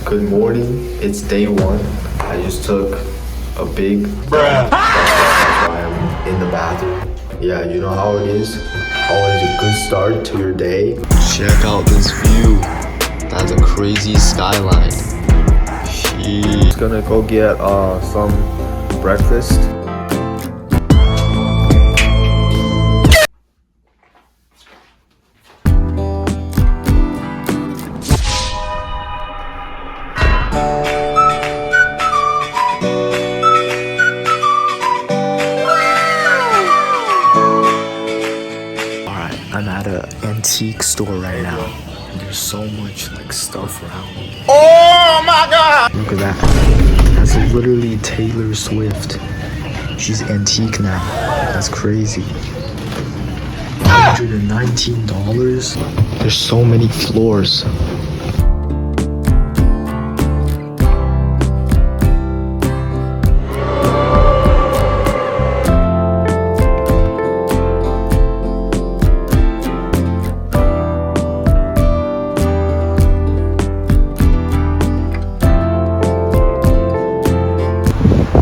Good morning, it's day one. I just took a big dump. That's why I'm in the bathroom. Yeah, you know how it is. Always a good start to your day. Check out this view. That's a crazy skyline. Sheesh. Gonna go get some breakfast. I'm at an antique store right now. And there's so much like stuff around me. Oh my god! Look at that. That's literally Taylor Swift. She's antique now. That's crazy. $119? There's so many floors.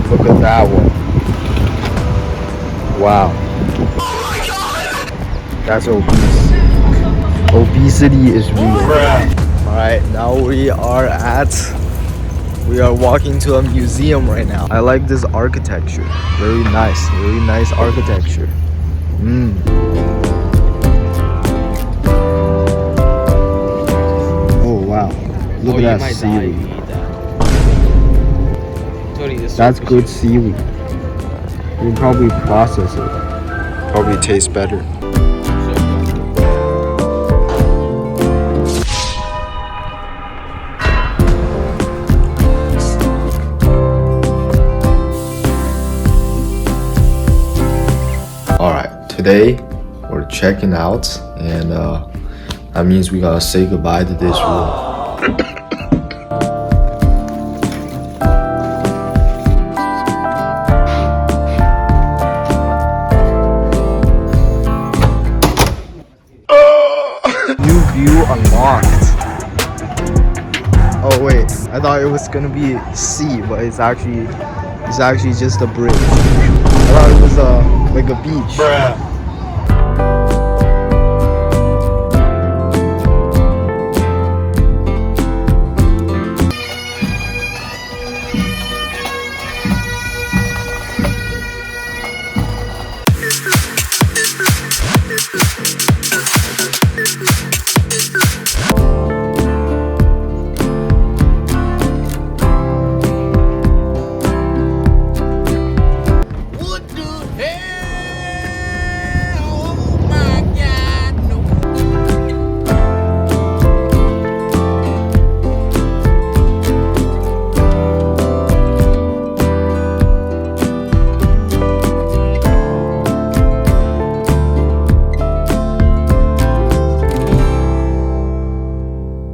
Look at that one. Wow. That's obese. Obesity is real. Alright, now we are walking to a museum right now. I like this architecture. Very nice architecture. Oh wow. Look at that seaweed. That's good seaweed. You can probably process it. Probably tastes better. Alright, today we're checking out, and that means we gotta say goodbye to this room. New view unlocked. Oh wait, I thought it was gonna be sea, but it's actually just a bridge. I thought it was like a beach.